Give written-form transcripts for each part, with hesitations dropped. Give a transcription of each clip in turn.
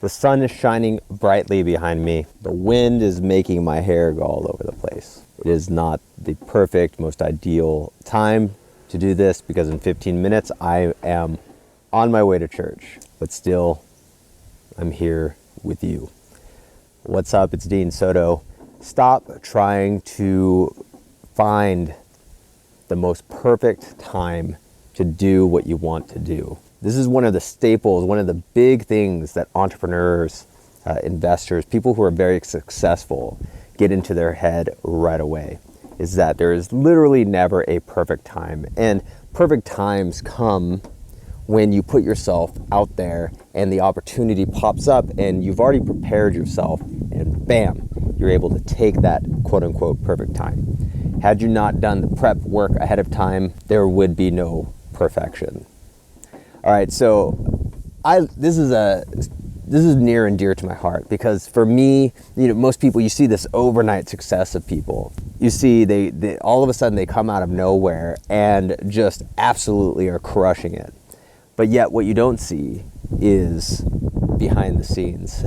The sun is shining brightly behind me. The wind is making my hair go all over the place. It is not the perfect, most ideal time to do this because in 15 minutes I am on my way to church. But still, I'm here with you. What's up? It's Dean Soto. Stop trying to find the most perfect time to do what you want to do. This is one of the staples, one of the big things that entrepreneurs, investors, people who are very successful get into their head right away, is that there is literally never a perfect time. And perfect times come when you put yourself out there and the opportunity pops up and you've already prepared yourself and bam, you're able to take that quote unquote perfect time. Had you not done the prep work ahead of time, there would be no perfection. All right, so this is near and dear to my heart because for me, most people, you see this overnight success of people. You see they all of a sudden they come out of nowhere and just absolutely are crushing it. But yet what you don't see is behind the scenes.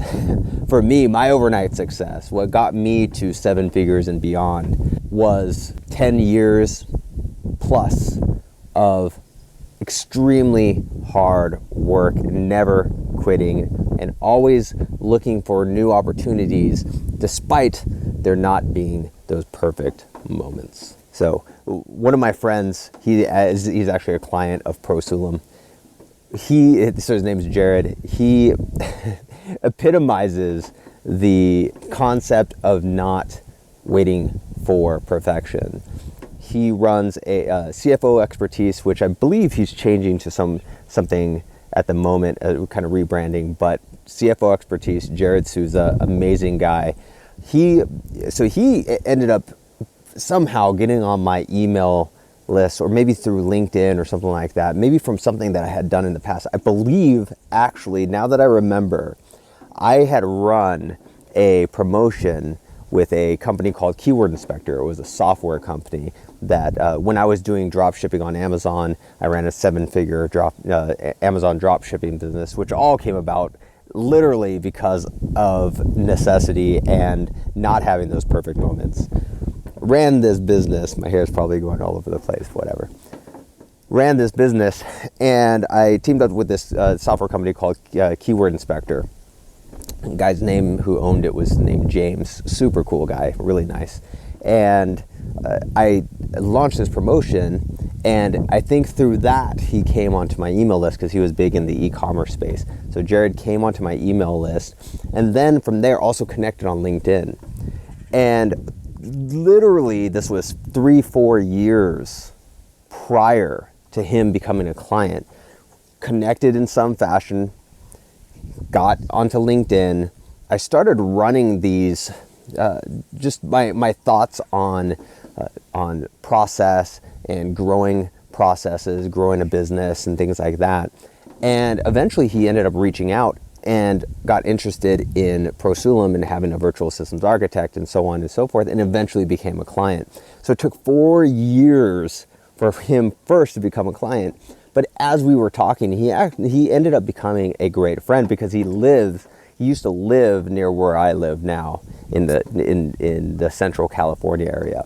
For me, my overnight success, what got me to 7 figures and beyond was 10 years plus of extremely hard work, never quitting, and always looking for new opportunities despite there not being those perfect moments. So one of my friends, he's actually a client of Prosulum. So his name is Jared. He epitomizes the concept of not waiting for perfection. He runs a CFO expertise, which I believe he's changing to something at the moment, kind of rebranding, but CFO expertise, Jared Souza, amazing guy. He ended up somehow getting on my email list, or maybe through LinkedIn or something like that, maybe from something that I had done in the past. I believe, actually, now that I remember, I had run a promotion with a company called Keyword Inspector. It was a software company that when I was doing drop shipping on Amazon, I ran a 7-figure Amazon drop shipping business, which all came about literally because of necessity and not having those perfect moments. Ran this business, my hair is probably going all over the place, whatever. Ran this business and I teamed up with this software company called Keyword Inspector. The guy's name who owned it was named James, super cool guy, really nice. And I launched this promotion, and I think through that he came onto my email list because he was big in the e-commerce space. So Jared came onto my email list, and then from there also connected on LinkedIn. And literally this was 3-4 years prior to him becoming a client, connected in some fashion, got onto LinkedIn. I started running these, just my thoughts on process and growing processes, growing a business and things like that. And eventually he ended up reaching out and got interested in Prosulum and having a virtual systems architect and so on and so forth, and eventually became a client. So it took 4 years for him first to become a client. But as we were talking, he ended up becoming a great friend because he used to live near where I live now in the Central California area.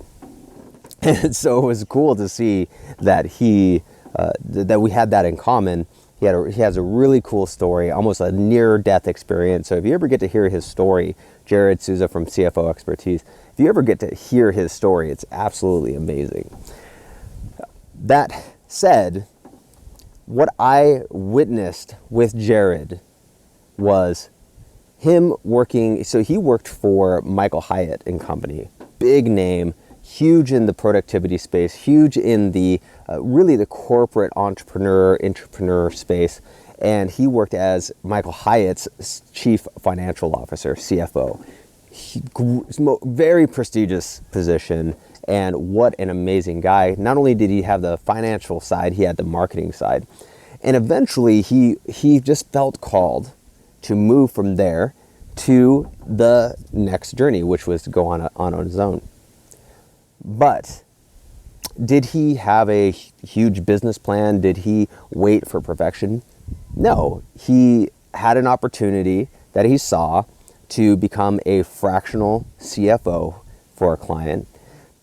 And so it was cool to see that that we had that in common. He has a really cool story, almost a near-death experience. So if you ever get to hear his story, Jared Souza from CFO Expertise, if you ever get to hear his story, it's absolutely amazing. That said, what I witnessed with Jared was him working. So he worked for Michael Hyatt and Company, big name, huge in the productivity space, huge in the really the corporate entrepreneur space. And he worked as Michael Hyatt's chief financial officer, CFO. Very prestigious position. And what an amazing guy. Not only did he have the financial side, he had the marketing side. And eventually he just felt called to move from there to the next journey, which was to go on his own. But did he have a huge business plan? Did he wait for perfection? No, he had an opportunity that he saw to become a fractional CFO for a client,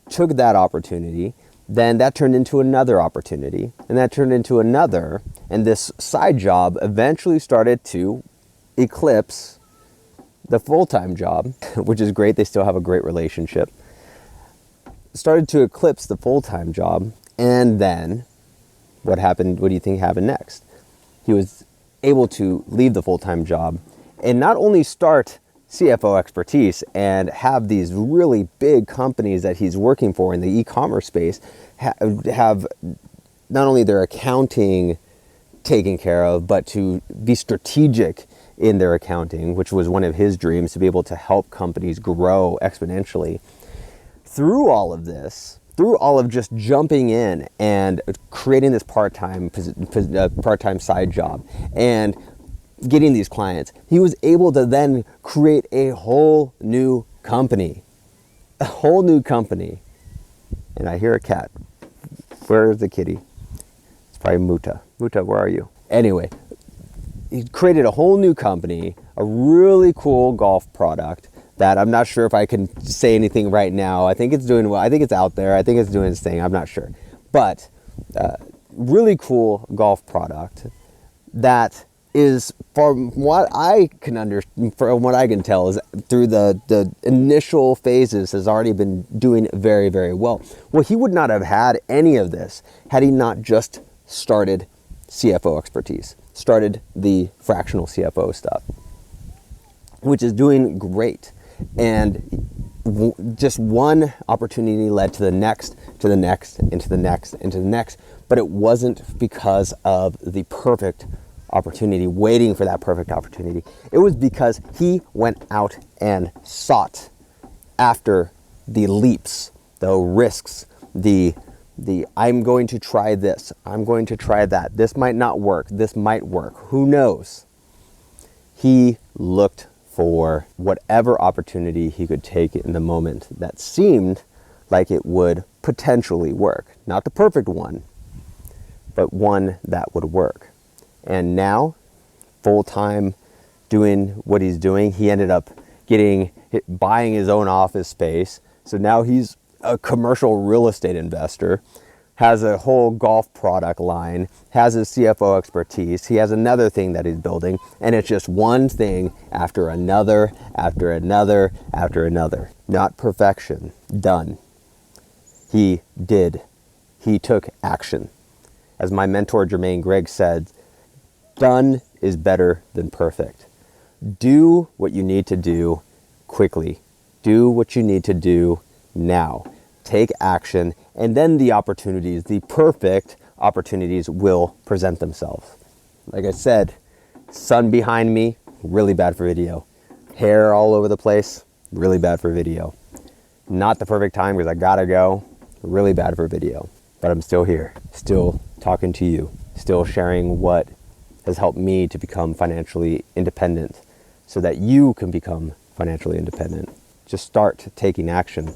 took that opportunity, then that turned into another opportunity, and that turned into another, and this side job eventually started to eclipse the full-time job, which is great. They still have a great relationship. Started to eclipse the full-time job, and then what happened? What do you think happened next? He was able to leave the full-time job and not only start CFO Expertise and have these really big companies that he's working for in the e-commerce space have not only their accounting taken care of, but to be strategic in their accounting, which was one of his dreams, to be able to help companies grow exponentially. Through all of this, through all of just jumping in and creating this part-time side job and getting these clients, he was able to then create a whole new company. And I hear a cat. Where is the kitty? It's probably Muta. Muta, where are you? Anyway, he created a whole new company, a really cool golf product that I'm not sure if I can say anything right now. I think it's doing well. I think it's out there. I think it's doing its thing. I'm not sure. But really cool golf product that is, from what I can from what I can tell, is through the initial phases has already been doing very, very well. Well, he would not have had any of this had he not just started CFO Expertise, started the fractional CFO stuff, which is doing great. And just one opportunity led to the next, to the next, into the next, into the next. But it wasn't because of the perfect opportunity, waiting for that perfect opportunity. It was because he went out and sought after the leaps, the risks, the I'm going to try this, I'm going to try that. This might not work, this might work, who knows? He looked for whatever opportunity he could take in the moment that seemed like it would potentially work. Not the perfect one, but one that would work. And now, full-time doing what he's doing, he ended up buying his own office space. So now he's a commercial real estate investor, has a whole golf product line, has his CFO Expertise. He has another thing that he's building, and it's just one thing after another, after another, after another. Not perfection, done. He did. He took action. As my mentor Jermaine Gregg said, done is better than perfect. Do what you need to do quickly. Do what you need to do now. Take action, and then the opportunities, the perfect opportunities, will present themselves. Like I said, sun behind me, really bad for video. Hair all over the place, really bad for video. Not the perfect time because I gotta go, really bad for video. But I'm still here, still talking to you, still sharing what has helped me to become financially independent so that you can become financially independent. Just start taking action.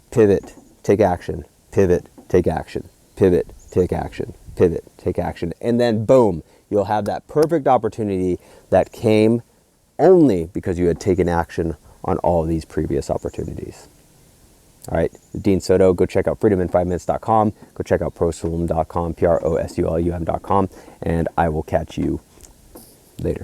Pivot, take action, pivot, take action, pivot, take action, pivot, take action. And then boom, you'll have that perfect opportunity that came only because you had taken action on all of these previous opportunities. All right, Dean Soto, go check out freedomin5minutes.com, go check out prosulum.com, prosulum.com, and I will catch you later.